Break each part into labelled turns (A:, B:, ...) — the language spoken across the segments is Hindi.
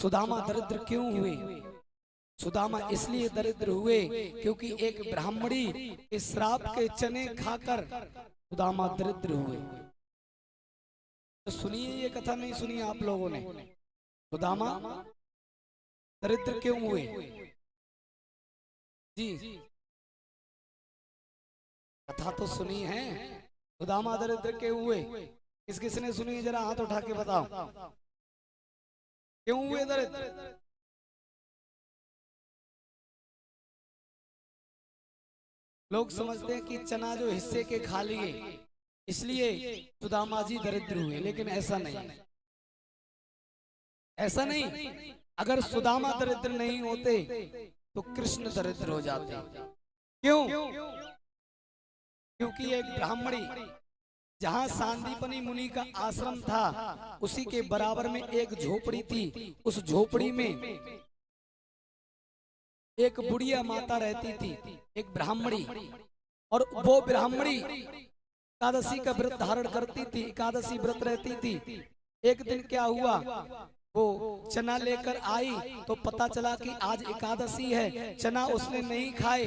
A: सुदामा दरिद्र क्यों हुए? सुदामा इसलिए दरिद्र हुए क्योंकि एक ब्राह्मणी के श्राप के चने खाकर सुदामा दरिद्र हुए। तो सुनिए, ये कथा नहीं सुनी आप लोगों ने? सुदामा दरिद्र क्यों हुए जी? कथा तो सुनी है, सुदामा दरिद्र क्यों हुए? किस किसने सुनी? जरा हाथ उठा के बताओ, क्यों हुए दरिद्र? लोग समझते हैं कि चना जो हिस्से के खा लिए इसलिए सुदामा जी दरिद्र हुए, लेकिन ऐसा नहीं है, ऐसा नहीं। अगर सुदामा दरिद्र नहीं होते तो कृष्ण दरिद्र हो जाते। क्यों? क्योंकि एक ब्राह्मणी, जहां सांदीपनी मुनि का आश्रम था उसी के बराबर में एक झोपड़ी थी। उस झोपड़ी में एक बुढ़िया माता रहती थी, एक ब्राह्मणी, और वो ब्राह्मणी एकादशी का व्रत धारण करती थी, एकादशी व्रत रहती थी। एक दिन क्या हुआ, वो चना लेकर आई तो पता चला कि आज एकादशी है। चना उसने नहीं खाए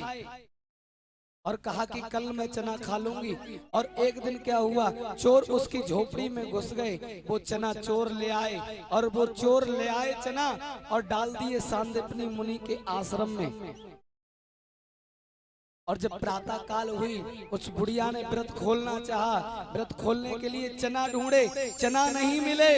A: और कहा कि कल मैं चना खा लूंगी। और एक दिन क्या हुआ, चोर उसकी झोपड़ी में घुस गए, वो चना चोर ले आए, और वो चोर ले आए चना और डाल दिए सांदीपनी मुनि के आश्रम में। और जब प्रातः काल हुई, उस बुढ़िया ने व्रत खोलना चाहा, व्रत खोलने के लिए चना ढूंढे, चना नहीं मिले।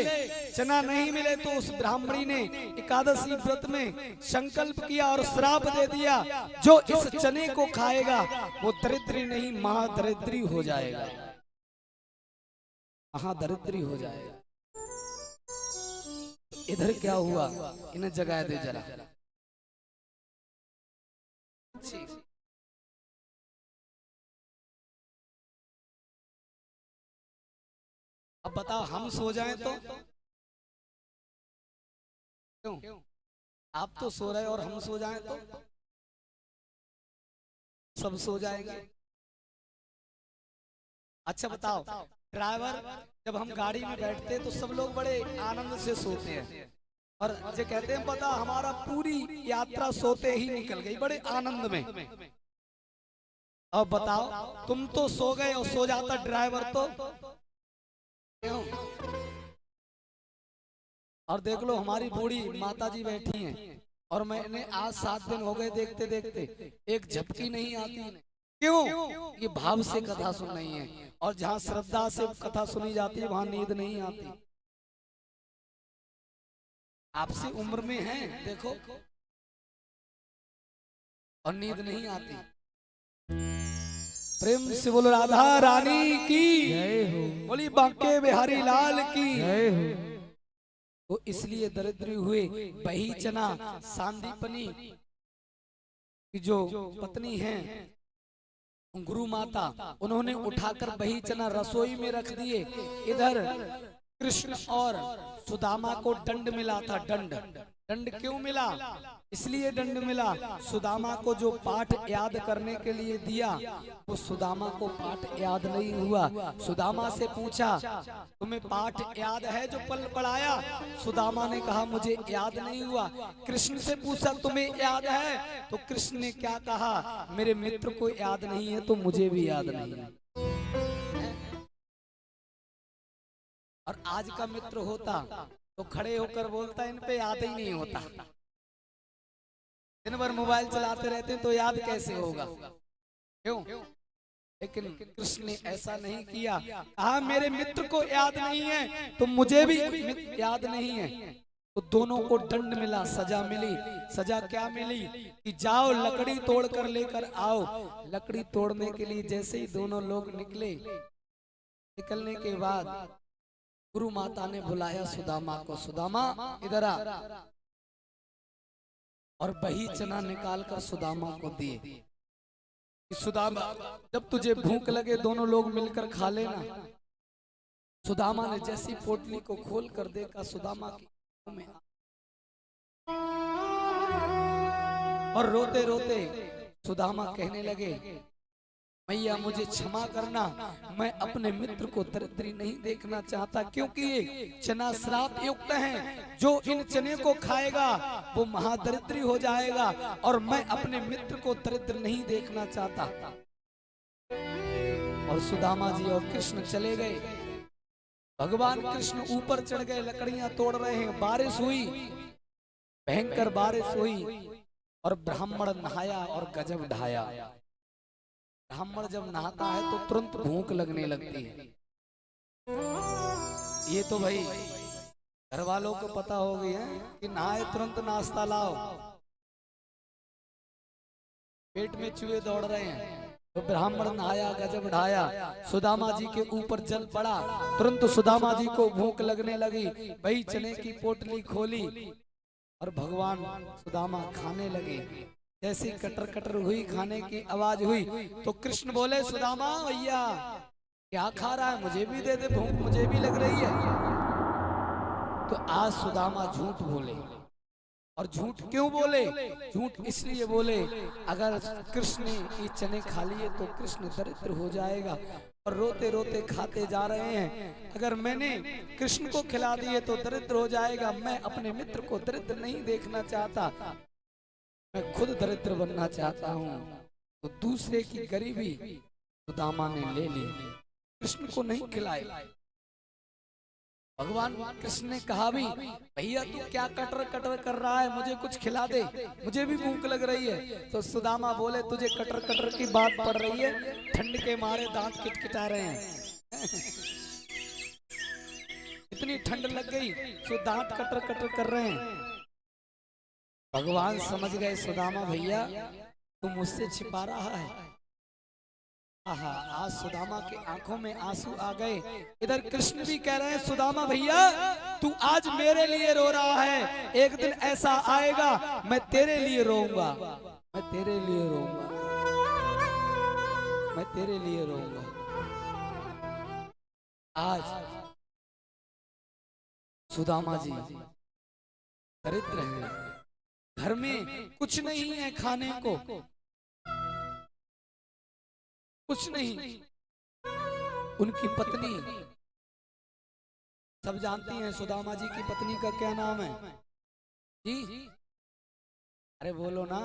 A: चना नहीं मिले तो उस ब्राह्मणी ने एकादशी व्रत में संकल्प किया और श्राप दे दिया, जो इस चने को खाएगा वो दरिद्री नहीं महादरिद्री हो जाएगा, महादरिद्री हो जाएगा। इधर क्या हुआ, इन्हें जगा दे जरा। अब बताओ, हम सो जाएं तो? क्यों? आप तो सो रहे और हम सो जाएं तो? सब सो जाएंगे। अच्छा बताओ, ड्राइवर जब हम गाड़ी में बैठते हैं तो सब लोग बड़े आनंद से सोते हैं, और जो कहते हैं पता हमारा पूरी यात्रा सोते ही निकल गई, बड़े आनंद में। अब बताओ, तुम तो सो गए और सो जाता ड्राइवर तो? क्यों? और देख लो, हमारी बूढ़ी माता जी बैठी हैं और मैंने आज 7 दिन हो गए देखते देखते एक झपकी नहीं आती। क्यों? ये भाव से कथा सुन रही है, और जहाँ श्रद्धा से कथा सुनी जाती है वहां नींद नहीं आती। आपसे उम्र में है देखो, और नींद नहीं आती। प्रेम से बोलो राधा रानी की जय हो, बोली बांके बिहारी लाल की जय हो। वो इसलिए दरिद्री हुए। बही चना सांदीपनी की जो पत्नी है गुरु माता, उन्होंने उठाकर बही चना रसोई में रख दिए। इधर कृष्ण और सुदामा को दंड मिला था, दंड। दंड क्यों मिला? इसलिए दंड मिला, सुदामा को जो पाठ याद करने के लिए दिया वो सुदामा को पाठ याद नहीं हुआ। सुदामा से पूछा, तुम्हें पाठ याद है जो पल पढ़ाया? सुदामा ने कहा मुझे याद नहीं हुआ। कृष्ण से पूछा, तुम्हें याद है? तो कृष्ण ने क्या कहा, मेरे मित्र को याद नहीं है तो मुझे भी याद नहीं है। और आज का मित्र होता तो खड़े होकर बोलता इन पे याद ही नहीं होता, दिन भर मोबाइल चलाते रहते तो याद कैसे होगा? क्यों? लेकिन कृष्ण ने ऐसा नहीं किया, कहा मेरे मित्र को याद नहीं है तो मुझे भी याद नहीं है। तो दोनों को दंड मिला, सजा मिली। सजा क्या मिली कि जाओ लकड़ी तोड़ कर लेकर आओ। लकड़ी तोड़ने के लिए जैसे ही दोनों लोग निकले, निकलने के बाद गुरु माता ने बुलाया सुदामा को, सुदामा इधर आ, और बही चना निकाल कर सुदामा को दिए। सुदामा जब तुझे भूख लगे दोनों लोग मिलकर खा लेना। सुदामा ने जैसी पोटली को खोल कर देखा, सुदामा की में और रोते रोते सुदामा कहने लगे, मैया मुझे क्षमा करना, मैं अपने मित्र को दरिद्री नहीं देखना चाहता, क्योंकि ये चना श्राप युक्त है, जो इन चने को खाएगा वो महादरिद्री हो जाएगा, और मैं अपने मित्र को दरिद्र नहीं देखना चाहता। और सुदामा जी और कृष्ण चले गए। भगवान कृष्ण ऊपर चढ़ गए, लकड़ियां तोड़ रहे हैं। बारिश हुई, भयंकर बारिश हुई, और ब्राह्मण नहाया और गजब ढाया। ब्राह्मण जब नहाता है तो तुरंत भूख लगने लगती है। ये तो भाई घर वालों को पता हो गया है कि नहाए तुरंत नाश्ता लाओ, पेट में चूहे दौड़ रहे हैं। तो ब्राह्मण नहाया, गजब ढाया, सुदामा जी के ऊपर जल पड़ा, तुरंत सुदामा जी को भूख लगने लगी। वही चने की पोटली खोली और भगवान सुदामा खाने लगे। जैसी कटर कटर हुई, खाने की आवाज हुई, तो कृष्ण बोले, सुदामा भैया क्या खा रहा है, मुझे भी दे दे, भूख मुझे भी लग रही है। तो आज सुदामा झूठ बोले। और झूठ क्यों बोले? झूठ इसलिए बोले, अगर कृष्ण ने ये चने खा लिए तो कृष्ण दरिद्र हो जाएगा, और रोते रोते खाते जा रहे हैं। अगर मैंने कृष्ण को खिला दिए तो दरिद्र हो जाएगा, मैं अपने मित्र को दरिद्र नहीं देखना चाहता, मैं खुद दरिद्र बनना चाहता हूँ। तो दूसरे की गरीबी सुदामा ने ले ली, कृष्ण को नहीं खिलाए। भगवान कृष्ण ने कहा भी, भैया तू क्या कटर कटर कर रहा है, मुझे कुछ खिला दे, मुझे भी भूख लग रही है। तो सुदामा बोले, तुझे कटर कटर की बात पड़ रही है, ठंड के मारे दांत किटकिटा रहे हैं। इतनी ठंड लग गई तो दांत कटर कटर कर रहे हैं। भगवान समझ गए, सुदामा भैया तू मुझसे छिपा रहा है। आहा, आज सुदामा के आंखों में आंसू आ गए। इधर कृष्ण भी कह रहे हैं, सुदामा भैया तू आज मेरे लिए रो रहा है, एक दिन ऐसा आएगा मैं तेरे लिए रोऊंगा, मैं तेरे लिए रोऊंगा, मैं तेरे लिए रोऊंगा। आज सुदामा जी दरिद्र हैं, घर में कुछ नहीं है खाने को, कुछ नहीं। उनकी पत्नी, सब जानती हैं सुदामा जी की पत्नी का क्या नाम है जी? अरे बोलो ना,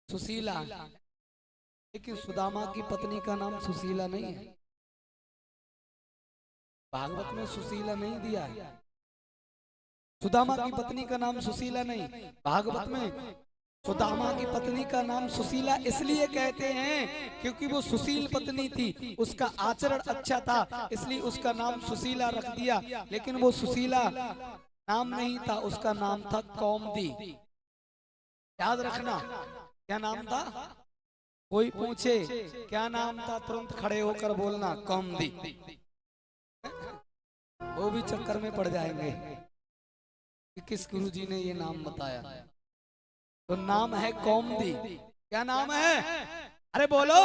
A: सुशीला। लेकिन सुदामा की पत्नी का नाम सुशीला नहीं है, भागवत में सुशीला नहीं दिया है। सुदामा की पत्नी का नाम सुशीला नहीं, भागवत में सुदामा की पत्नी का नाम सुशीला इसलिए कहते हैं क्योंकि वो सुशील पत्नी थी, उसका आचरण अच्छा था, इसलिए उसका नाम सुशीला रख दिया। लेकिन वो सुशीला नाम नहीं था, उसका नाम था कौमदी। याद रखना, क्या नाम था? कोई पूछे क्या नाम था, तुरंत खड़े होकर बोलना कौमदी। वो भी चक्कर में पड़ जाएंगे कि किस गुरु जी ने ये नाम बताया। तो नाम है कौमदी। क्या नाम है? अरे बोलो,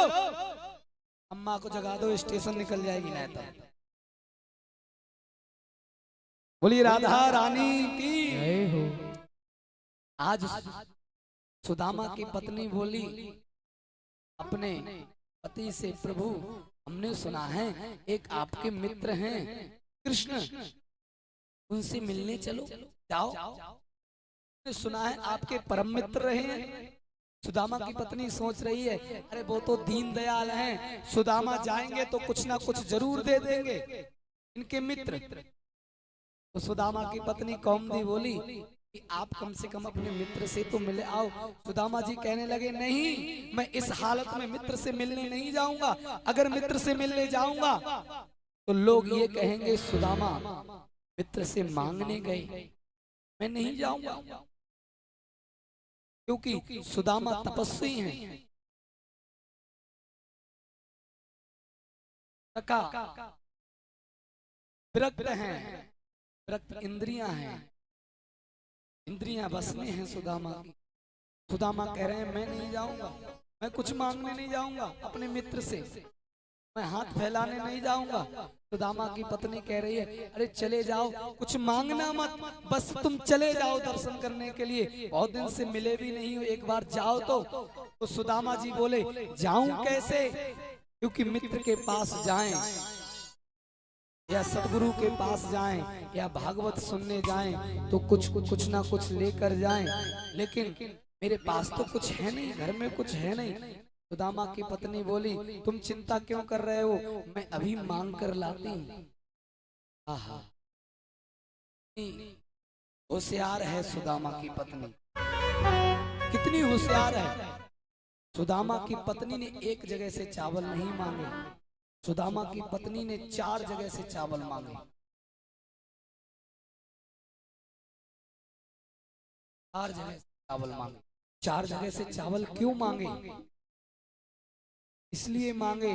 A: अम्मा को जगा दो, स्टेशन निकल जाएगी ना। तो बोली राधा रानी की। आज सुदामा की पत्नी बोली अपने पति से, प्रभु हमने सुना है एक आपके मित्र हैं कृष्ण, उनसे मिलने चलो, जाओ। सुना है आपके परम मित्र रहे हैं। सुदामा की पत्नी सोच रही है, अरे वो तो दीन दयाल हैं, सुदामा जाएंगे तो कुछ ना कुछ जरूर दे देंगे इनके मित्र। तो सुदामा की पत्नी कौमदी बोली कि आप कम से कम अपने मित्र से तो मिले आओ। सुदामा जी कहने लगे, नहीं, मैं इस हालत में मित्र से मिलने नहीं जाऊंगा। अगर मित्र से मिलने जाऊंगा तो लोग ये कहेंगे सुदामा मित्र से मांगने गए, मैं नहीं जाऊंगा। क्योंकि सुदामा तपस्वी हैं, विरक्त हैं, विरक्त इंद्रियां हैं, इंद्रियां बस में हैं सुदामा की। सुदामा कह रहे हैं मैं नहीं जाऊंगा, मैं कुछ मांगने नहीं जाऊंगा अपने मित्र से, मैं हाथ फैलाने नहीं जाऊंगा। सुदामा की पत्नी कह रही है, अरे चले जाओ, कुछ मांगना मत, बस तुम चले जाओ दर्शन करने के लिए, बहुत दिन से मिले भी नहीं हो, एक बार जाओ तो तो सुदामा जी बोले जाऊं कैसे, क्योंकि मित्र के पास जाएं या सतगुरु के पास जाएं या भागवत सुनने जाएं तो कुछ ना कुछ लेकर जाएं, लेकिन मेरे पास तो कुछ है नहीं, घर में कुछ है नहीं। सुदामा की पत्नी बोली तुम चिंता क्यों कर रहे हो, मैं अभी मांग कर लाती हूँ। आहा, होशियार है सुदामा की पत्नी, कितनी होशियार है। सुदामा की पत्नी ने एक जगह से चावल नहीं मांगे, सुदामा की पत्नी ने 4 जगह से चावल मांगे। 4 जगह से चावल मांगे। 4 जगह से चावल क्यों मांगे? इसलिए मांगे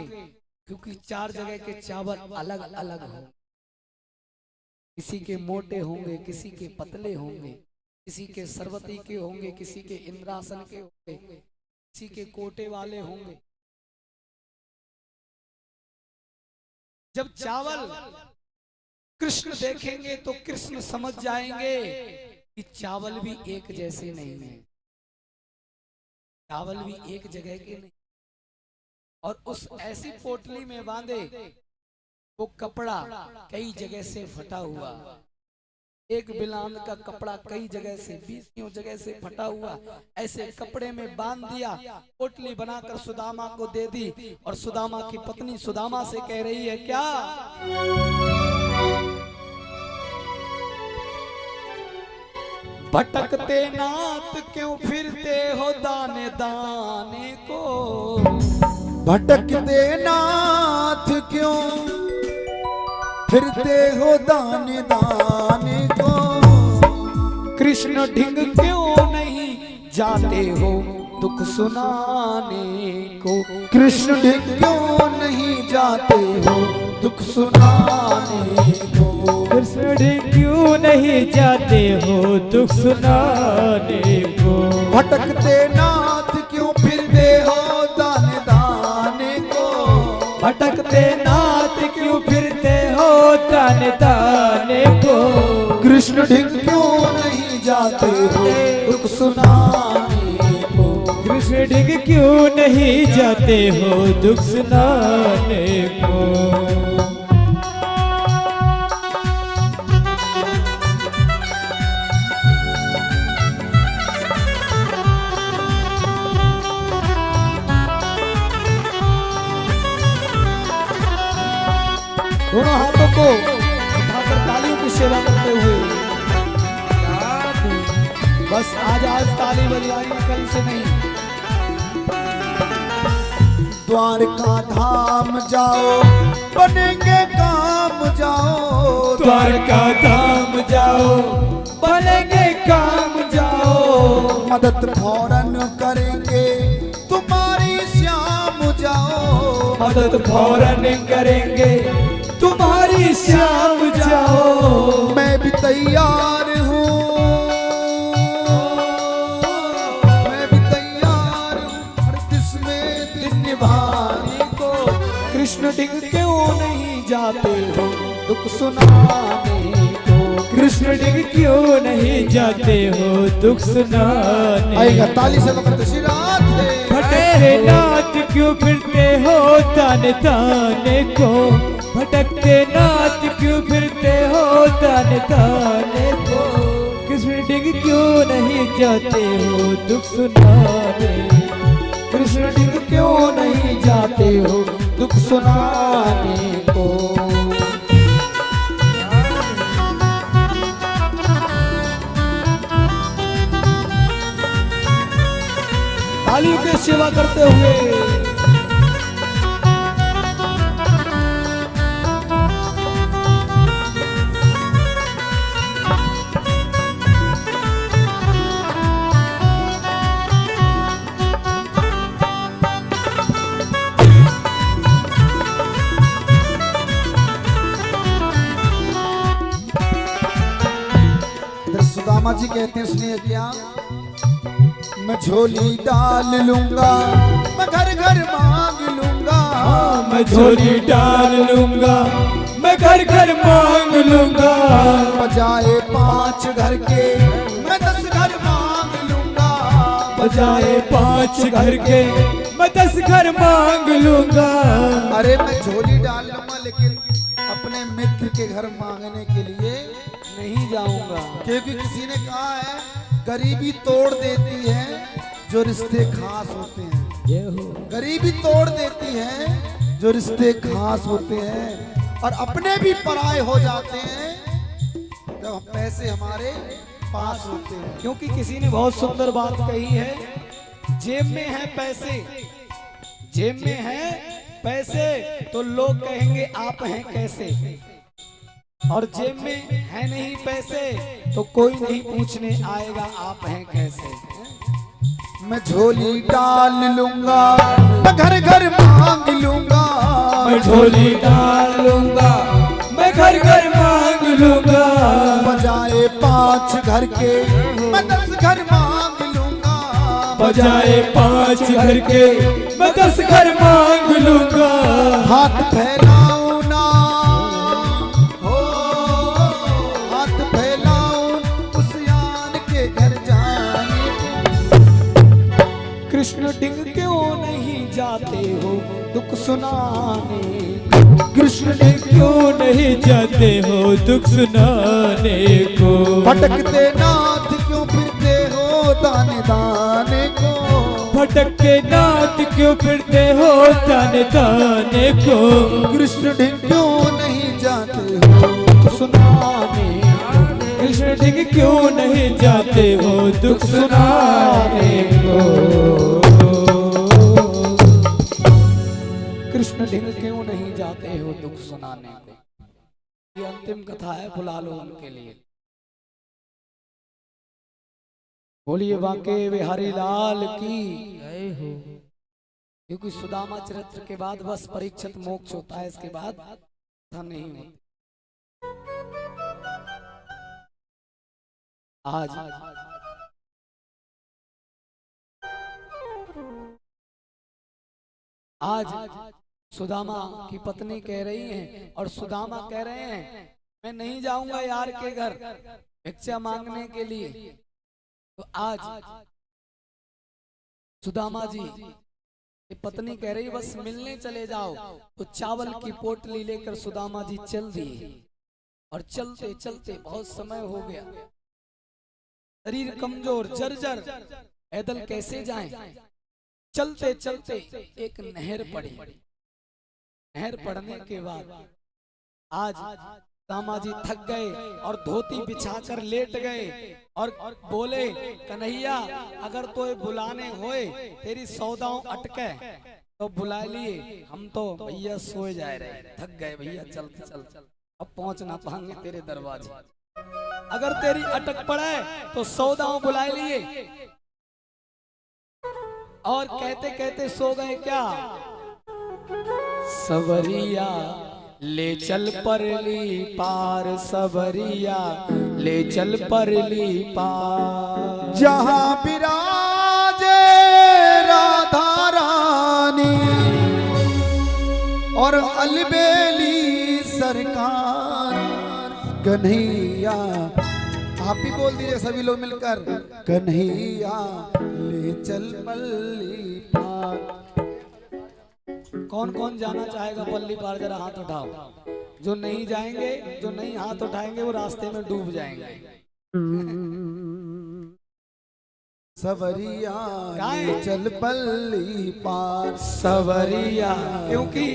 A: क्योंकि 4 जगह के चावल अलग अलग हो, किसी के मोटे होंगे, किसी के पतले होंगे, किसी के सरबती के होंगे, किसी के इंद्रासन के होंगे, किसी के कोटे वाले होंगे। जब चावल कृष्ण देखेंगे तो कृष्ण समझ जाएंगे कि चावल भी एक जैसे नहीं है, चावल भी एक जगह के नहीं। और उस ऐसी पोटली में बांधे वो कपड़ा कई जगह से फटा हुआ, एक बिलान का कपड़ा कई जगह से 20 जगह से फटा हुआ, ऐसे कपड़े में बांध दिया, पोटली बनाकर सुदामा को दे दी। और सुदामा की पत्नी सुदामा से कह रही है क्या, भटकते नाथ क्यों फिरते हो दाने दाने को,
B: भटकते नाथ क्यों फिरते हो दाने दाने को,
A: कृष्ण ढिंग क्यों नहीं जाते हो दुख सुनाने को,
B: कृष्ण ढिंग क्यों नहीं जाते हो दुख सुनाने को,
C: कृष्ण ढिंग क्यों नहीं जाते हो दुख सुनाने को,
B: भटकते नाथ क्यों फिरते हो दाने दाने को,
C: भटकते नाथ क्यों फिरते हो दाने दाने को,
B: कृष्ण ढिंग क्यों नहीं जाते हो दुख सुनाने को,
C: कृष्ण ढिंग क्यों नहीं जाते हो दुख सुनाने को।
A: दोनों हाथों को उठाकर तालियों की सेवा करते हुए, बस आज ताली बजवानी, कल से नहीं।
B: द्वारका धाम जाओ बनेंगे काम जाओ,
C: द्वारका धाम जाओ बनेंगे काम जाओ,
B: मदद फौरन करेंगे तुम्हारी श्याम जाओ,
C: मदद फौरन करेंगे तुम्हारी श्याम जाओ,
B: मैं भी तैयार हूँ, मैं भी तैयार हूँ हर किस्में दिन निभाने को,
A: कृष्ण ढिंग क्यों नहीं जाते हो दुख सुनाने को,
C: कृष्ण ढिंग क्यों नहीं जाते हो दुख सुनाने।
B: आएगा ताली से करते श्री राधे।
C: भटकते नाथ क्यों फिरते हो ताने ताने को, भटकते नाथ क्यों फिरते हो ताने ताने को, कृष्ण ढिंग क्यों नहीं जाते हो दुख सुनाने,
A: कृष्ण ढिंग क्यों नहीं जाते हो दुख सुनाने को। तालियों की सेवा करते हुए
B: सुदामा जी कहते हैं सुनिए क्या, मैं झोली डाल लूंगा, मैं घर घर मांग लूंगा,
C: मैं झोली डाल लूंगा, मैं घर घर मांग लूंगा,
B: बजाए 5 घर के मैं 10 घर मांग लूंगा,
C: बजाए 5 घर के मैं 10 घर मांग लूंगा।
B: अरे मैं झोली डाल लूंगा लेकिन अपने मित्र के घर मांगने के लिए
A: नहीं जाऊंगा।
B: क्योंकि किसी ने कहा है गरीबी तोड़ देती है जो रिश्ते खास होते हैं। गरीबी तोड़ देती है जो रिश्ते खास होते हैं और अपने भी पराए हो जाते हैं जब पैसे हमारे पास होते हैं।
A: क्योंकि किसी ने बहुत सुंदर बात कही है, जेब में है पैसे, जेब में है पैसे तो लोग कहेंगे आप हैं कैसे, और जेब में है नहीं पैसे तो कोई नहीं पूछने आएगा आप हैं कैसे।
B: मैं झोली डाल लूंगा, मैं घर घर मांग लूंगा,
C: मैं झोली डाल लूंगा, मैं घर घर मांग लूंगा।
B: बजाए 5 घर के मैं 10 घर मांग लूंगा,
C: बजाए 5 घर के मैं 10 घर मांग लूंगा।
B: हाथ फैलाऊं ना हो, हाथ फैलाऊं उस यान के घर जाने को।
A: कृष्ण डिंग क्यों नहीं जाते हो दुख सुनाने,
C: कृष्ण ने क्यों नहीं जाते हो दुख सुनाने को।
B: भटकते नाथ क्यों फिरते हो दाने दाने को,
C: भटकते नाथ क्यों फिरते हो दाने दाने को।
B: कृष्ण ढिंग क्यों नहीं जाते हो
A: दुख सुनाने को,
C: कृष्ण ढिंग क्यों नहीं जाते हो दुख सुनाने को।
A: कृष्ण ढिंग क्यों नहीं जाते हो दुख सुनाने को। ये अंतिम कथा है, बुला लो उनके लिए। बोलिए बांके बिहारी लाल की
C: जय हो।
A: क्योंकि सुदामा चरित्र के बाद बस परीक्षित मोक्ष होता है, इसके बाद कथा नहीं होती। आज सुदामा की पत्नी कह रही है और सुदामा कह रहे हैं मैं नहीं जाऊंगा यार के घर भिक्षा मांगने के लिए। तो आज सुदामा जी की पत्नी कह रही बस मिलने चले जाओ। तो चावल की पोटली लेकर सुदामा जी चल दिए और चलते चलते बहुत समय हो गया, शरीर कमजोर जर्जर, पैदल कैसे जाएं। चलते चलते एक नहर पड़ी, नहर पड़ने के बाद आज सुदामा जी थक गए और धोती बिछाकर लेट गए और बोले कन्हैया अगर तो बुलाने होए तेरी सौदाओं अटके तो बुला लिए, हम तो भैया सोए जा रहे, थक गए भैया, चलते चलते अब पहुंच ना पाएंगे तेरे दरवाजे। अगर तेरी अटक पड़े तो सौदाओं बुला लिए। और कहते कहते सो गए क्या। सबरिया ले चल परली पार, सबरिया ले चल परली पार।
B: जहां विराजे राधा रानी और अलबेली सरकार, कन्हैया आप भी बोल दीजिए सभी लोग मिलकर, कन्हैया ले चल पल्ली पार।
A: कौन कौन जाना चाहेगा पल्ली पार, जरा हाथ उठाओ। जो नहीं जाएंगे, जो नहीं हाथ उठाएंगे वो रास्ते में डूब जाएंगे।
B: सवरिया ले चल पल्ली पार,
A: सवरिया, क्योंकि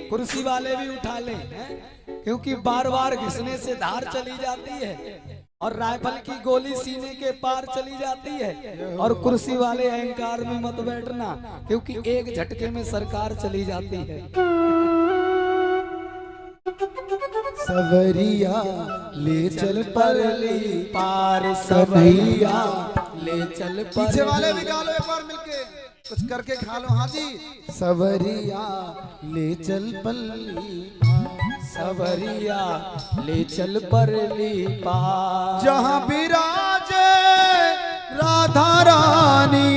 A: कुर्सी वाले भी उठा ले, क्योंकि बार बार घिसने से धार चली जाती है और राइफल की गोली सीने के पार चली जाती है। और कुर्सी वाले अहंकार में मत बैठना, क्योंकि एक झटके में सरकार चली जाती है।
B: सवरिया ले चल परली
A: पार, सवरिया ले चल।
B: पीछे वाले भी गा लो एक बार मिलके, कुछ करके खा लो। हाँ जी, सवरिया ले चल पल्ली,
A: सवरिया ले चल परली पार।
B: जहाँ विराजे राधा रानी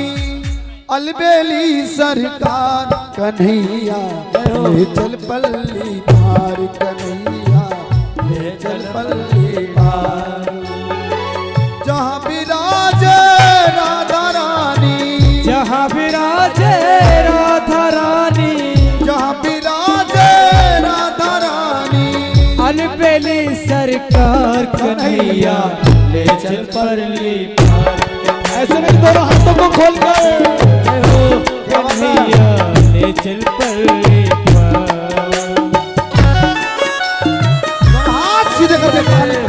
B: अलबेली सरकार, कन्हैया ले चल पल्ली पार, कन्हैया ले चल पल्ली पार। जहाँ विराजे राधा रानी
C: पार कन्हैया ले चल परली पार।
A: ऐसे नहीं, दोनों हाथों को खोल कर
C: हो कन्हैया ले चल परली पार।
B: हाथ सीधे करके काले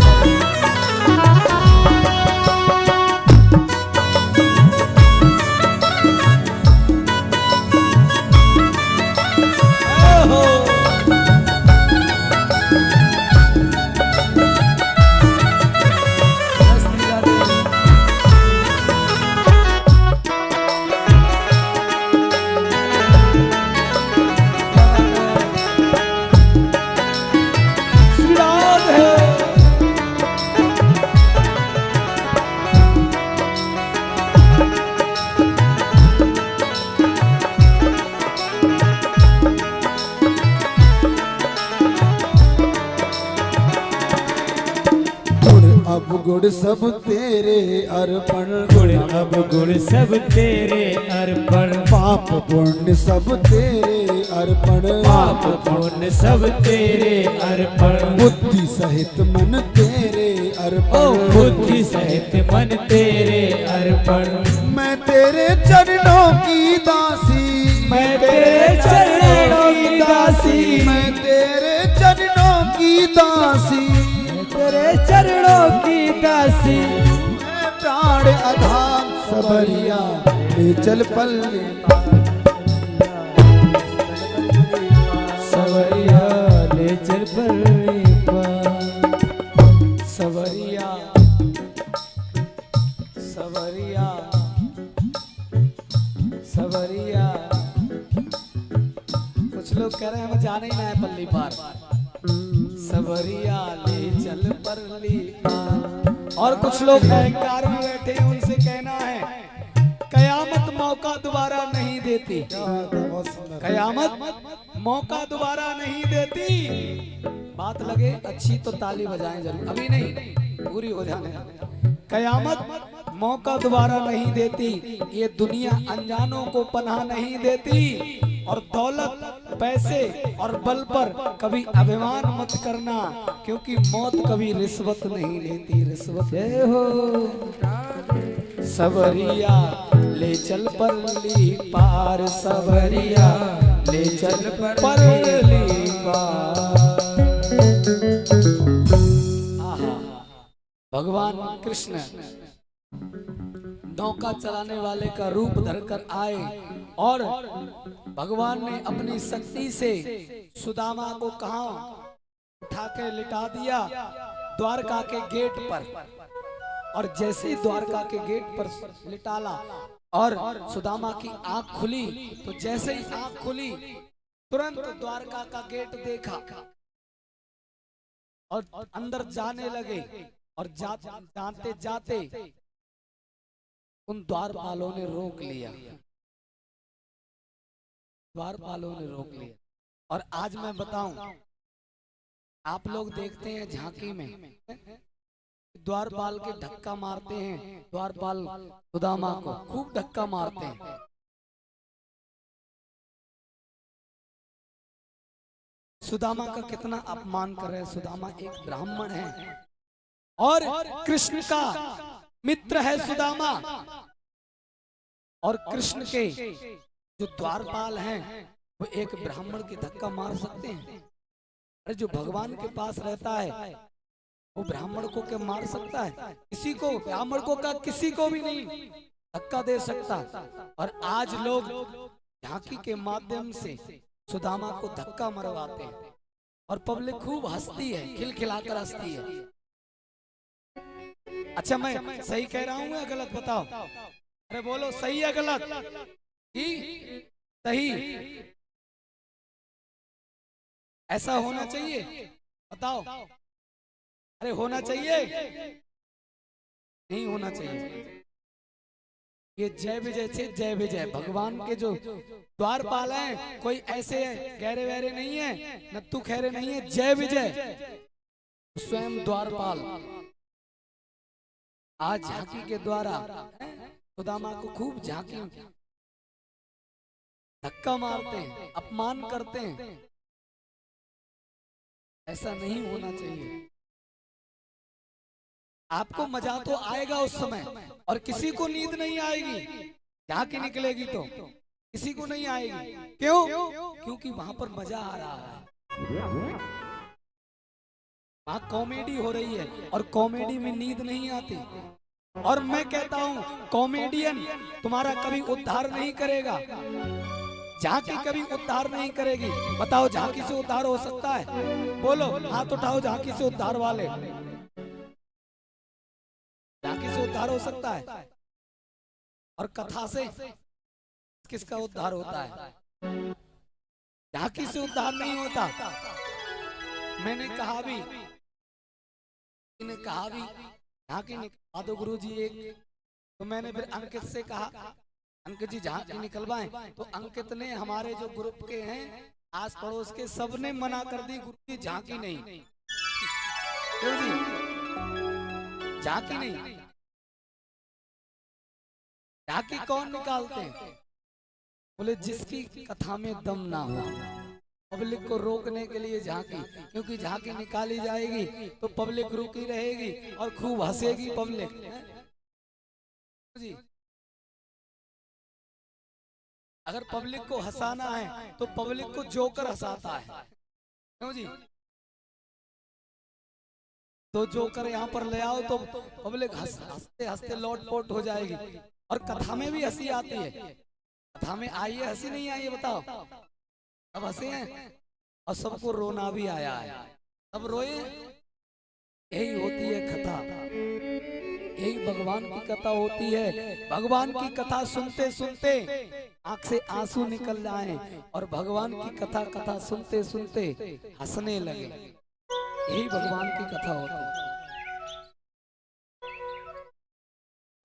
B: अब गुड़ सब तेरे अर्पण,
C: गुण अब गुण सब तेरे अर्पण।
B: पाप पुण्य सब तेरे अर्पण,
C: पाप पुण्य सब तेरे अर्पण।
B: बुद्धि सहित मन तेरे अर्पण,
C: बुद्धि सहित मन तेरे अर्पण।
B: मैं तेरे चरणों की दासी,
C: मैं तेरे चरणों की दासी,
B: मैं तेरे चरणों की दासी,
C: तेरे चरणों की दासी।
B: मैं प्राण अधाम सबरिया ले चल पल्ले,
C: सवरिया ले चल पल्ली पार।
A: सवरिया सवरिया सवरिया। कुछ लोग कह रहे हैं हमें जाना ही ना है पल्ली पार। सवरिया ले चल परली पार। और कुछ लोग अहंकार में बैठे हैं, उनसे कहना है कयामत मौका दोबारा नहीं देती। कयामत मौका दोबारा नहीं देती। बात लगे अच्छी तो ताली बजाएं जरूर, अभी नहीं, पूरी हो जाने दो। कयामत मौका दोबारा नहीं देती। ये दुनिया अनजानों को पनाह नहीं देती। और दौलत, पैसे और बल पर कभी अभिमान मत करना, क्योंकि मौत कभी रिश्वत नहीं लेती। रिश्वत हो सवरिया ले चल परली पार, सवरिया ले चल परली पार। आहा, भगवान कृष्ण नौका चलाने वाले का रूप धरकर आए और भगवान ने अपनी शक्ति से सुदामा को कहां उठा के लिटा दिया, द्वारका के गेट पर। और जैसे ही द्वारका के गेट पर लिटाला और सुदामा की आंख खुली, तो जैसे ही आंख खुली तुरंत द्वारका का गेट देखा और अंदर जाने लगे। और जाते जाते उन द्वारपालों ने रोक लिया, द्वारपालों ने रोक लिया। और आज मैं बताऊं, आप लोग देखते हैं झांकी में द्वारपाल के धक्का मारते हैं, द्वारपाल सुदामा को खूब धक्का मारते हैं। सुदामा का कितना अपमान कर रहे हैं। सुदामा एक ब्राह्मण है और कृष्ण का मित्र है सुदामा। और कृष्ण के जो द्वारपाल हैं वो एक ब्राह्मण के धक्का मार सकते हैं? अरे जो भगवान के पास रहता है वो ब्राह्मण को क्या मार सकता है? किसी को, ब्राह्मण को का किसी को भी नहीं धक्का दे सकता। और आज लोग झांकी के माध्यम से सुदामा को धक्का मरवाते हैं और पब्लिक खूब हंसती है, खिलखिलाकर हंसती है। अच्छा, मैं सही कह रहा हूं या गलत बताओ? अरे बोलो, सही या गलत? सही। ऐसा होना चाहिए, बताओ। अरे होना चाहिए, नहीं होना चाहिए। ये जय विजय से जय विजय, भगवान के जो द्वारपाल हैं कोई ऐसे गहरे वहरे नहीं है, नत्थु खैरे नहीं है। जय विजय स्वयं द्वारपाल आज झांकी के द्वारा सुदामा को खूब झांकी धक्का मारते हैं, अपमान करते हैं। ऐसा नहीं होना चाहिए। आपको मजा तो आएगा उस समय, और किसी को नींद नहीं आएगी। झांकी निकलेगी तो किसी को नहीं आएगी। क्यों? क्योंकि वहां पर मजा आ रहा है, वहां कॉमेडी हो रही है, और कॉमेडी में नींद नहीं आती। और मैं कहता हूं कॉमेडियन तुम्हारा कभी उद्धार नहीं करेगा, झांकी कभी उद्धार नहीं करेगी। बताओ झांकी से उद्धार हो सकता है? बोलो, हाथ उठाओ झांकी से उद्धार वाले। झांकी से उद्धार हो सकता है? और कथा से किसका उद्धार होता है? झांकी से उद्धार नहीं होता। मैंने कहा भी झांकी निकलवा दो गुरु जी एक। तो मैंने फिर अंकित से कहा, अंकित जी झांकी निकलवाएं। तो अंकित ने, हमारे जो ग्रुप के हैं आस पड़ोस के, सबने मना कर दी, गुरु जी झांकी नहीं। क्यों जी? झांकी नहीं। झांकी कौन निकालते हैं? बोले जिसकी कथा में दम ना हो। पब्लिक को रोकने के लिए झांकी, क्योंकि झांकी निकाली जाएगी तो पब्लिक रुकी रहेगी और खूब हंसेगी पब्लिक जी। अगर पब्लिक को हंसाना है तो पब्लिक को जोकर हंसाता है। क्यों जी? तो जोकर यहाँ पर ले आओ तो पब्लिक हंसते हंसते लोटपोट हो जाएगी। और कथा में भी हंसी आती है। कथा में आई है हंसी, नहीं आई है? बताओ। अब हंसे हैं और सबको रोना भी आया है, सब रोए। यही होती है कथा, यही भगवान की कथा होती है। भगवान की कथा सुनते सुनते आंख से आंसू निकल जाए, और भगवान की कथा सुनते सुनते हंसने लगे। यही भगवान की कथा होती है।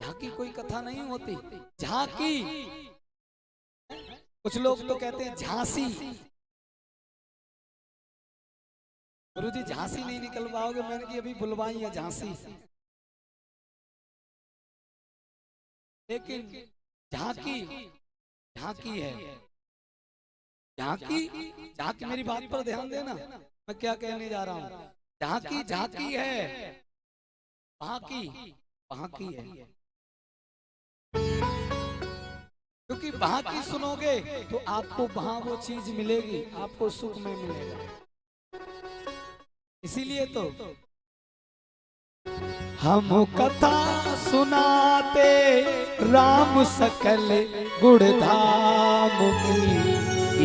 A: झांकी कोई कथा नहीं होती। झांकी, कुछ लोग तो कहते हैं झांसी। गुरुजी झांसी नहीं निकलवाओगे? मैंने कि अभी बुलवाई है झांसी। लेकिन झांकी झांकी है। झांकी मेरी बात पर ध्यान देना, मैं क्या कहने जा रहा हूं। झांकी झांकी है, बाकी है। क्योंकि वहां की सुनोगे तो आपको वहां वो चीज मिलेगी, आपको सुख में मिलेगा। इसीलिए तो हम कथा सुनाते राम सकल गुणधाम की,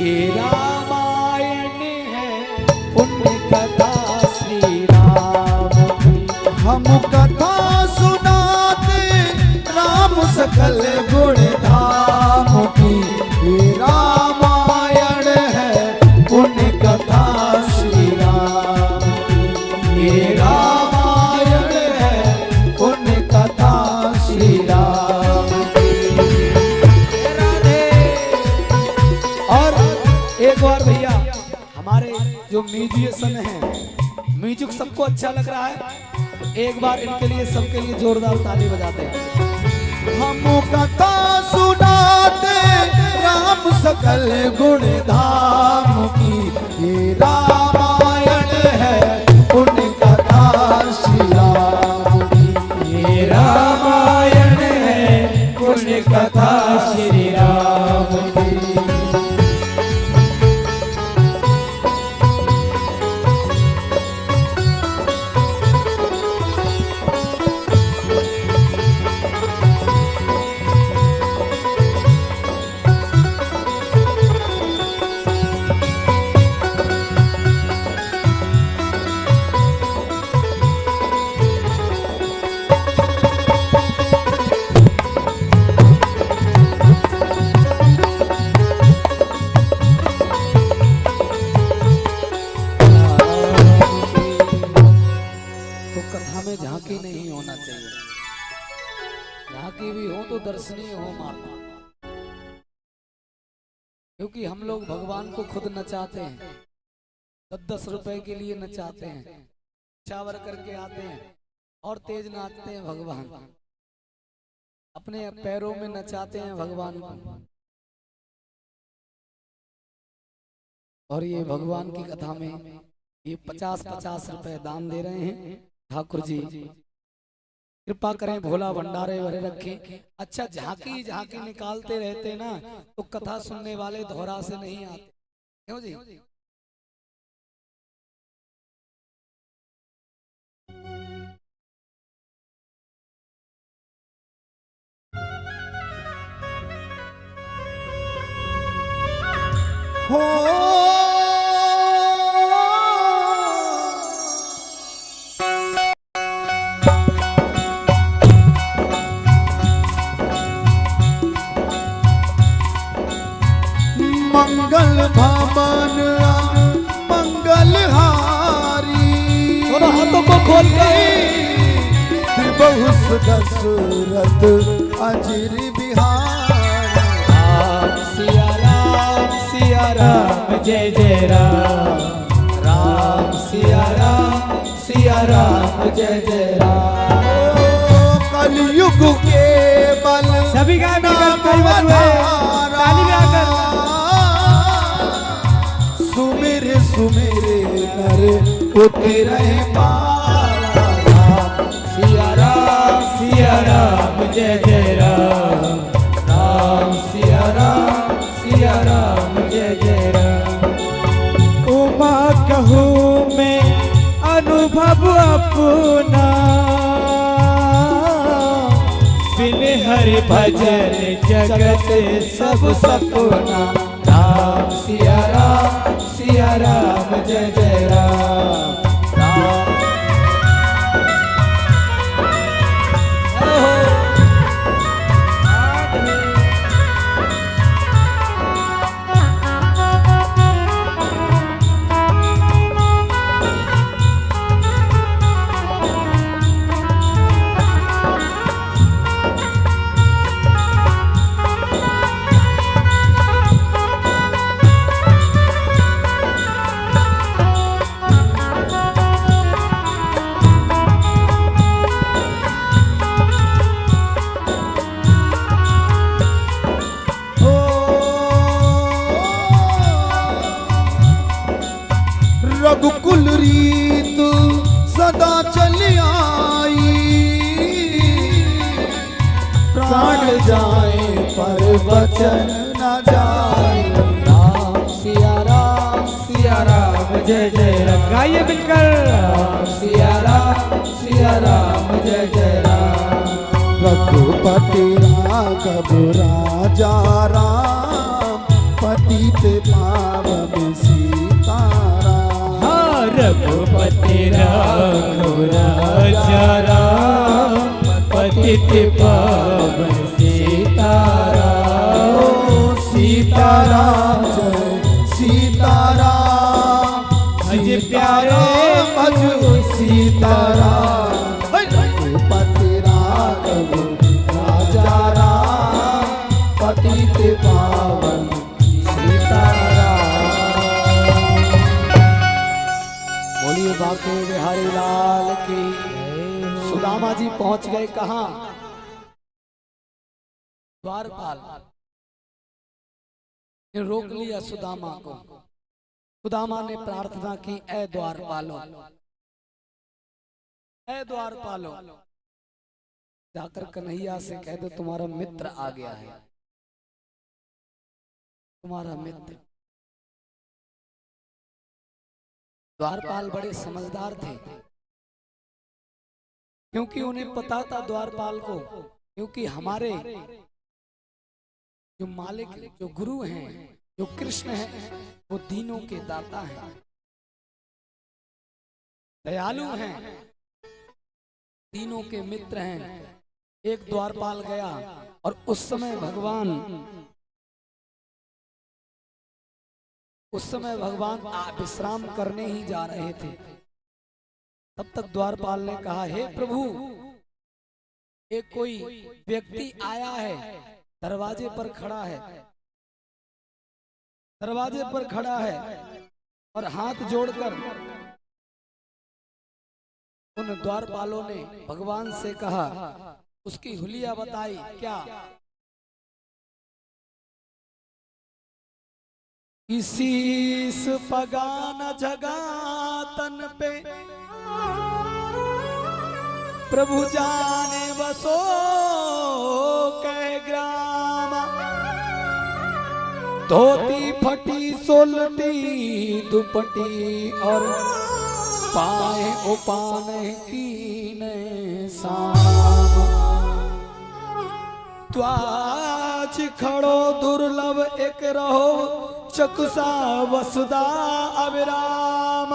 A: ये रामायण है पुण्य कथा श्री राम की।
B: हम कथा सुनाते राम सकल गुणधाम की, ये रामायण है पुण्य कथा श्री राम की, ये रामायण है पुण्य कथा श्री राम की।
A: और एक बार भैया, हमारे जो म्यूजिशियन हैं, म्यूजिक सबको अच्छा लग रहा है, एक बार इनके लिए, सबके लिए जोरदार ताली बजाते हैं।
B: हम कथा सुनाते राम सकल गुणधाम की, ये रामायण है पुण्य कथा श्री राम की,
C: ये रामायण है पुण्य कथा श्री राम की।
A: झांकी नहीं होना चाहिए, झांकी भी हो तो दर्शनीय हो माता। क्योंकि हम लोग भगवान को खुद नचाते हैं, 10-10 रुपए के लिए नचाते हैं, शावर करके आते हैं और तेज नाचते हैं भगवान, अपने पैरों में नचाते हैं भगवान को। और ये भगवान की कथा में ये 50-50 रुपए दान दे रहे हैं ठाकुर जी। कृपा करें, भोला भंडारे भरे रखें। अच्छा, झांकी झांकी निकालते रहते ना तो कथा सुनने वाले दोहरा से नहीं आते, क्यों जी?
B: हो मंगल भवन मंगल हारी,
A: दोनों हाथों को खोल
B: बहुस दशरथ अजिर बिहारी।
A: राम सिया राम सिया राम
C: जय जय राम,
A: राम सिया राम जय जय राम।
B: कलयुग के बल
C: सभी गाय मिलकर कोई मत हुए, ताली बजाकर
B: सुमेरे सुमेरे नर उतरे पारा।
A: सिया
C: राम जय जय राम,
A: राम सिया राम जय जय राम।
C: उमा कहूँ मैं अनुभव अपना, बिन हरि भजन जगत सब सपना।
A: राम सिया राम जय जय राम। राम
B: रघुकुल रीत सदा चली आई, प्राण जाए पर वचन न जाए।
A: राम सिया राम
C: जय जय राम, गाइए मिलकर।
A: राम सिया राम जय जय राम।
B: रघुपति राघव राजा राम, पतित पावन सीताराम।
C: रघुपति राघव राजा राम, पतित पावन सीताराम।
B: सीताराम जय सीताराम,
C: भज प्यारे
B: भज सीताराम। रघुपति राघव राजा राम, पतित पावन सीताराम।
A: बोलिए बांके बिहारी लाल की। सुदामा जी पहुंच गए कहाँ? द्वारपाल ने रोक लिया सुदामा को। सुदामा ने प्रार्थना की, ऐ द्वारपालो, ऐ द्वारपालो, जाकर कन्हैया से कह दो तुम्हारा मित्र आ गया है, तुम्हारा मित्र। द्वारपाल बड़े समझदार थे, क्योंकि उन्हें पता था द्वारपाल को, क्योंकि हमारे जो मालिक, जो गुरु हैं, जो कृष्ण हैं, वो दीनों के दाता हैं, दयालु हैं, दीनों के मित्र हैं। एक द्वारपाल गया और उस समय भगवान विश्राम करने ही जा रहे थे। तब तक द्वारपाल ने कहा, हे प्रभु, एक कोई व्यक्ति आया है, दरवाजे पर खड़ा है, दरवाजे पर खड़ा है और हाथ जोड़कर उन द्वारपालों ने भगवान से कहा, उसकी हुलिया बताई क्या? शीस पगान जगा तन पे प्रभु जाने बसो कह ग्राम, धोती फटी सोलटी दुपटी और पाए उपान कीने साम। तो आज खड़ो दुर्लभ एक रहो चकुसा वसुदा अविराम,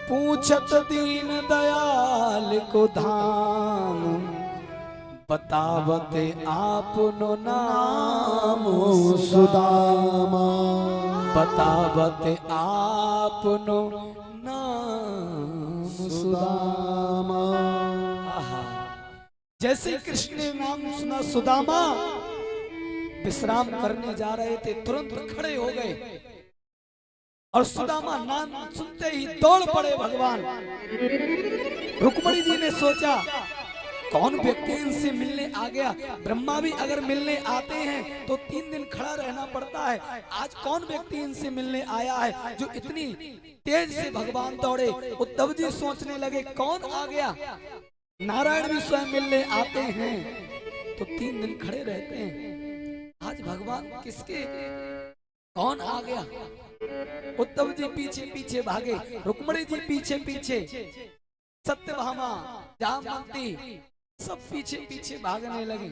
A: पूछत दीन दयाल को धाम, बतावते आपनो नाम
B: सुदामा,
A: बतावते आपनो नाम
B: सुदामा।
A: आहा। जैसे कृष्ण ने नाम सुना सुदामा, विश्राम करने जा रहे थे, तुरंत खड़े हो गए और सुदामा नाम सुनते ही दौड़ पड़े भगवान। रुक्मणी जी ने सोचा कौन व्यक्ति इनसे मिलने आ गया। ब्रह्मा भी अगर मिलने आते हैं तो 3 दिन खड़ा रहना पड़ता है, आज कौन व्यक्ति इनसे मिलने आया है जो इतनी तेज से भगवान दौड़े। उद्धव जी सोचने लगे कौन आ गया। नारायण भी स्वयं मिलने आते हैं तो 3 दिन खड़े रहते हैं, आज भगवान किसके, कौन आ गया। उद्धव जी पीछे पीछे भागे, रुक्मणी जी पीछे पीछे, सत्यभामा, जामवंती सब पीछे पीछे भागने लगे।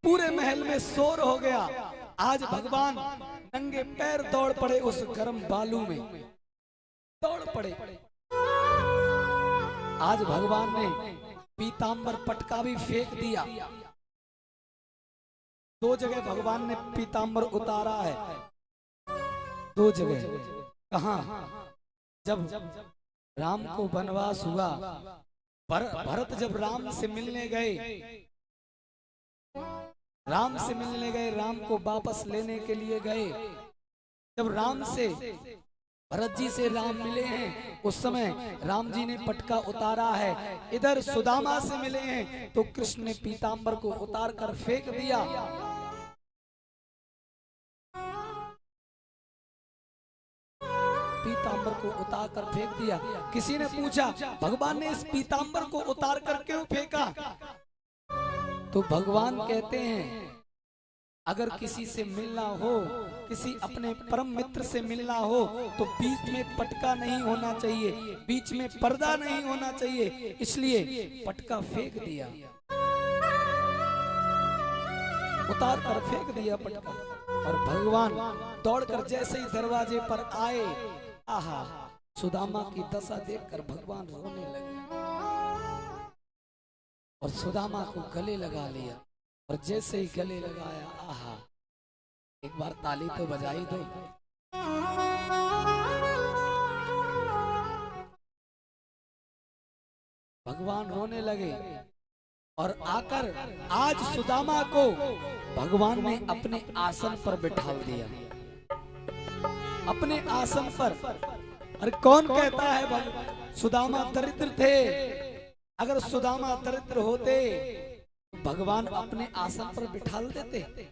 A: पूरे महल में शोर हो गया। आज भगवान नंगे पैर दौड़ पड़े उस गर्म बालू में, दौड़ पड़े। आज भगवान ने पीतांबर पटका भी फेंक दिया। 2 जगह भगवान ने पीतांबर उतारा है, 2 जगह। कहा? जब राम को वनवास हुआ, भरत जब राम से मिलने गए, राम को वापस लेने के लिए गए। जब राम से, भरत जी से राम मिले हैं, उस समय राम जी ने पटका उतारा है। इधर सुदामा से मिले हैं तो कृष्ण ने पीतांबर को उतार कर फेंक दिया। पीतांबर को उतार कर फेंक दिया। किसी ने पूछा भगवान ने इस पीतांबर को उतार कर क्यों फेंका? तो भगवान कहते हैं अगर किसी से मिलना हो, किसी अपने परम मित्र से मिलना हो तो बीच में पटका नहीं होना चाहिए, बीच में पर्दा नहीं होना चाहिए, इसलिए पटका फेंक दिया, उतार कर फेंक दिया पटका। और भगवान दौड़कर जैसे ही दरवाजे पर आए, आहा, सुदामा की दशा देखकर भगवान रोने लगे और सुदामा को गले लगा लिया। और जैसे ही गले लगाया, आहा, एक बार ताली तो बजाई दो। भगवान रोने लगे और आकर आज सुदामा को भगवान ने अपने आसन पर बिठा दिया, अपने आसन पर। अरे कौन कहता है सुदामा दरिद्र थे? अगर सुदामा दरिद्र होते भगवान अपने आसन पर बिठा देते,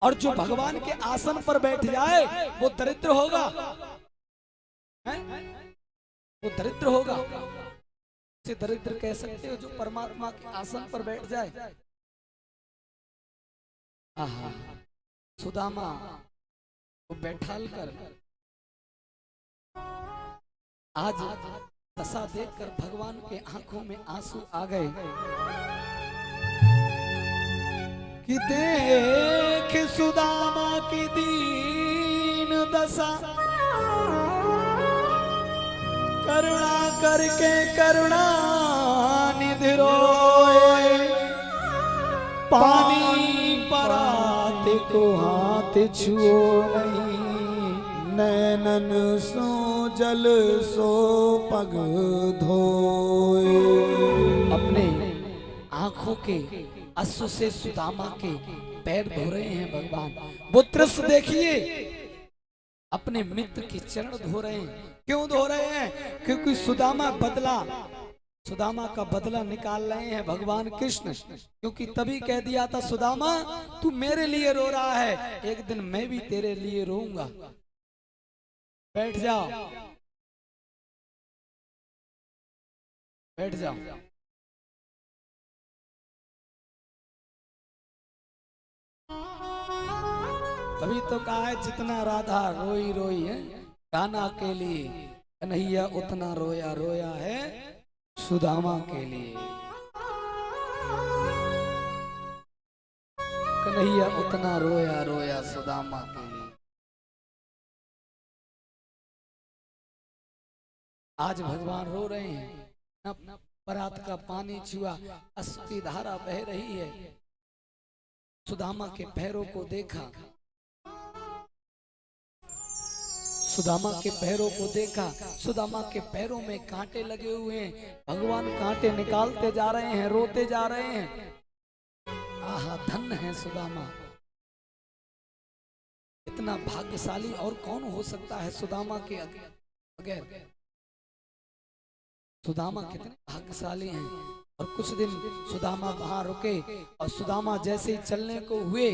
A: और जो भगवान के आसन पर बैठ जाए वो दरिद्र होगा, है? वो दरिद्र होगा। उसे दरिद्र कह सकते हो जो परमात्मा के आसन पर बैठ जाए। आहा, सुदामा को बैठाल कर आज दशा देखकर भगवान के आंखों में आंसू आ गए कि देख सुदामा की दीन दशा, करुणा करके करुणा निधि रोए, पानी परात को हाथ छुओ नहीं,
B: नैनन सो जल सो पग धोए।
A: अपने आंखों के अश्रु से सुदामा के पैर धो रहे हैं भगवान। वो दृश्य देखिए, अपने मित्र के चरण धो रहे हैं। क्यों धो रहे हैं? क्योंकि सुदामा का बदला निकाल रहे हैं भगवान कृष्ण। क्योंकि तभी कह दिया था सुदामा तू मेरे लिए रो रहा है, एक दिन मैं भी तेरे लिए रोऊंगा। बैठ जाओ। बैठ जाओ। तभी तो कहा है जितना राधा रोई रोई है कान्हा के लिए, कन्हैया उतना रोया रोया है सुदामा के लिए। कन्हैया उतना रोया रोया सुदामा के लिए। आज भगवान रो रहे हैं, न परात का पानी छुआ, अश्रु की धारा बह रही है। सुदामा के पैरों को देखा, सुदामा के पैरों को देखा, सुदामा के पैरों में कांटे लगे हुए हैं। भगवान कांटे निकालते जा रहे हैं, रोते जा रहे हैं। आहा धन्य है सुदामा, इतना भाग्यशाली और कौन हो सकता है सुदामा के बगैर। सुदामा कितने भाग्यशाली हैं। और कुछ दिन सुदामा वहां रुके और सुदामा जैसे ही चलने को हुए,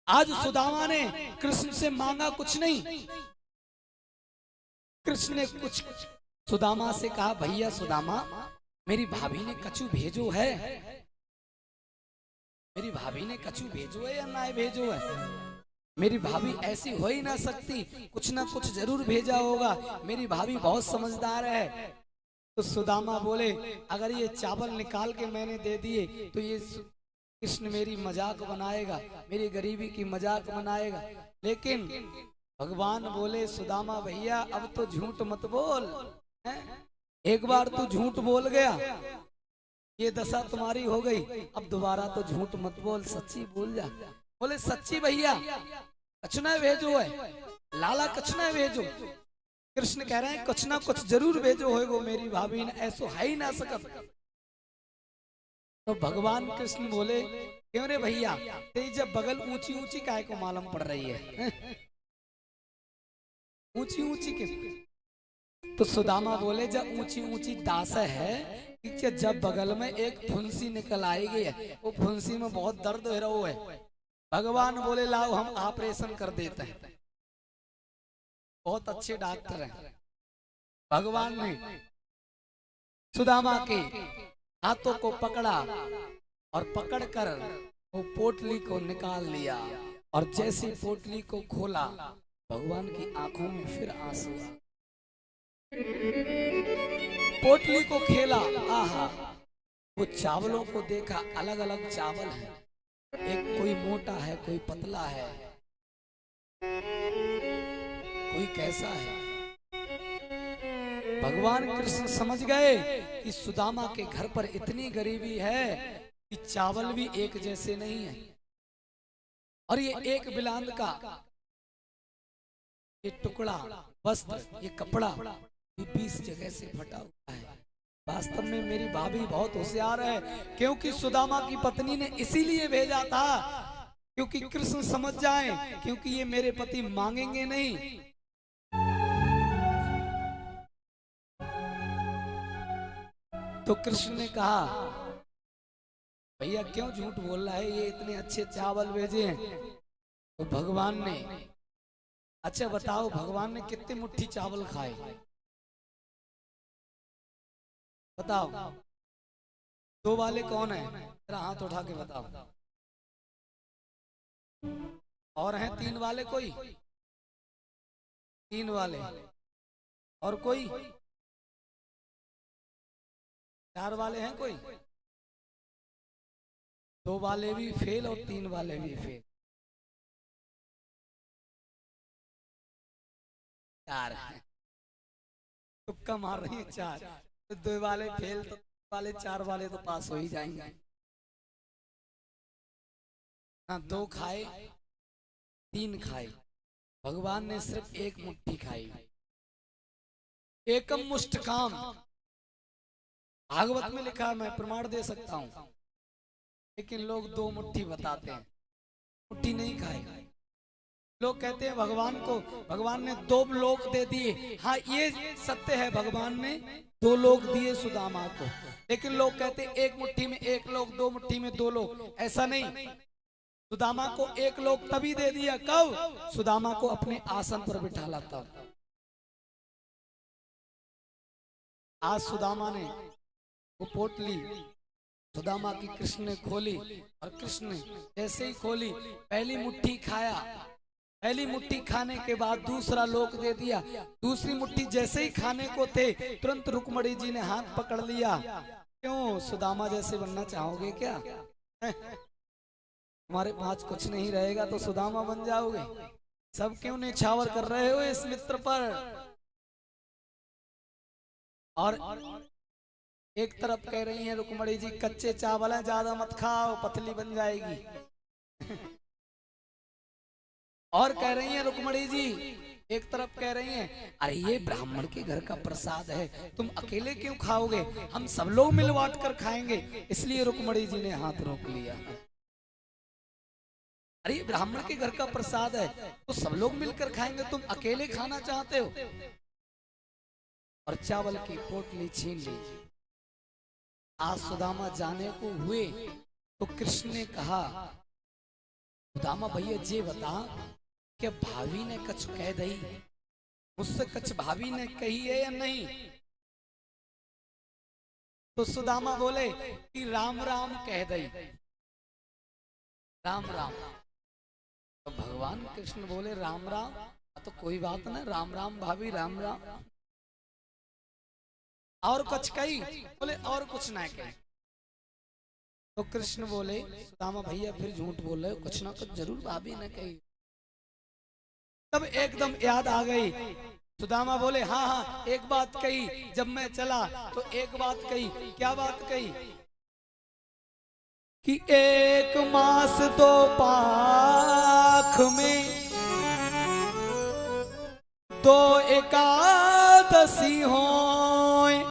A: आज सुदामा ने कृष्ण से मांगा कुछ नहीं। कृष्ण ने कुछ सुदामा से कहा, भैया सुदामा मेरी भाभी ने कछु भेजो है, मेरी भाभी ने कछु भेजो है या ना भेजो है। मेरी भाभी ऐसी हो ही ना सकती, कुछ ना कुछ जरूर भेजा होगा, मेरी भाभी बहुत समझदार है। तो सुदामा बोले, अगर ये चावल निकाल के मैंने दे दिए तो ये कृष्ण मेरी मजाक बनाएगा, मेरी गरीबी की मजाक बनाएगा। लेकिन भगवान बोले, सुदामा भैया अब तो झूठ मत बोल, एक बार तू झूठ बोल गया, ये दशा तुम्हारी हो गई, अब दोबारा तो झूठ मत बोल, सच्ची बोल जा। बोले सच्ची भैया, कछुना भेजो है, लाला कछुना भेजो। कृष्ण कह रहे हैं कुछ ना कुछ जरूर भेजो होगो, मेरी भाभी ने ऐसो है ही ना सकत। तो भगवान कृष्ण बोले, क्यों रे भैया, तेरी जब बगल ऊंची ऊंची काय को मालूम पड़ रही है, ऊंची ऊंची के। तो सुदामा बोले, जब ऊंची ऊंची दास है कि जब बगल में एक फुंसी निकल आएगी, वो फुंसी में बहुत दर्द हो रहा है। भगवान बोले, लाओ हम ऑपरेशन कर देते हैं, बहुत अच्छे डॉक्टर हैं। भगवान ने सुदामा के हाथों को पकड़ा और पकड़कर वो पोटली को निकाल लिया, और जैसे पोटली को खोला भगवान की आंखों में फिर आंसू आ। पोटली को खेला, आहा, वो चावलों को देखा, अलग अलग चावल हैं, एक कोई मोटा है, कोई पतला है, कोई कैसा है। भगवान कृष्ण समझ गए कि सुदामा के घर पर इतनी गरीबी है कि चावल भी एक जैसे नहीं है, और ये एक बिलांद का ये टुकड़ा वस्त्र, ये कपड़ा 20 जगह से फटा हुआ है। वास्तव में मेरी भाभी बहुत होशियार है, क्योंकि सुदामा की पत्नी ने इसीलिए भेजा था क्योंकि कृष्ण समझ जाए, क्योंकि ये मेरे पति मांगेंगे नहीं। तो कृष्ण ने कहा, भैया क्यों झूठ बोल रहा है, ये इतने अच्छे चावल भेजे हैं। तो भगवान ने, अच्छा बताओ भगवान ने कितनी मुट्ठी चावल खाए, बताओ। 2 वाले कौन है, तेरा हाथ उठा के बताओ। और हैं 3 वाले, कोई 3 वाले, और कोई 4 वाले हैं, कोई 2 वाले भी फेल और 3 वाले भी फेल, 4 तुक्का मार रही है 4, तो 2 वाले फेल, तो 2 वाले 4 वाले तो पास हो ही जाएंगे। ना 2 खाए 3 खाए, भगवान ने सिर्फ 1 मुट्ठी खाई। एकम मुष्ट काम, भागवत में लिखा है, मैं प्रमाण दे सकता हूं, लेकिन लोग 2 मुट्ठी बताते हैं, मुट्ठी नहीं खाए। लोग कहते हैं भगवान ने 2 लोक दे दिए। हाँ ये सत्य है, भगवान ने 2 लोक दिए सुदामा को, लेकिन लोग कहते हैं 1 मुट्ठी में 1 लोक, 2 मुट्ठी में 2 लोक। ऐसा नहीं, सुदामा को 1 लोक तभी दे दिया, कब? सुदामा को अपने आसन पर बिठा लाता। आज सुदामा ने वो पोटली सुदामा की कृष्ण ने खोली और कृष्ण ने जैसे ही खोली पहली मुट्ठी खाया। पहली मुट्ठी खाने के बाद दूसरा लोक दे दिया। दूसरी मुट्ठी जैसे ही खाने को थे तुरंत रुक्मणी जी ने हाथ पकड़ लिया। क्यों सुदामा जैसे बनना चाहोगे क्या? तुम्हारे पास कुछ नहीं रहेगा तो सुदामा बन जाओगे। सब क्यों निछावर कर रहे हो इस मित्र पर? और एक तरफ कह रही हैं रुक्मणी जी कच्चे चावल हैं ज्यादा मत खाओ पतली बन जाएगी। और कह रही हैं रुक्मणी जी एक तरफ कह रही हैं अरे ये ब्राह्मण के घर का प्रसाद है तुम अकेले क्यों खाओगे, हम सब लोग मिल बांट कर खाएंगे। इसलिए रुक्मणी जी ने हाथ रोक लिया। अरे ये ब्राह्मण के घर का प्रसाद है तो सब लोग मिलकर खाएंगे, तुम अकेले खाना चाहते हो। और चावल की पोटली छीन ली। आज सुदामा जाने को हुए तो कृष्ण ने कहा सुदामा भैया जी बता क्या भाभी ने कछ कह दई, मुझसे कछ भाभी ने कही है या नहीं? तो सुदामा बोले कि राम राम कह दई, राम राम। तो भगवान कृष्ण बोले राम राम, तो कोई बात ना, राम राम भाभी राम राम। और कुछ कही? बोले और कुछ ना कहे। तो कृष्ण बोले सुदामा भैया फिर झूठ बोल रहे हो, कुछ ना कुछ जरूर भाभी ने कही। तब एकदम याद आ गई। सुदामा बोले हाँ हाँ एक बात कही, जब मैं चला तो एक बात कही। क्या बात कही? कि 1 मास 2 पाख में 2 एकादशी हो,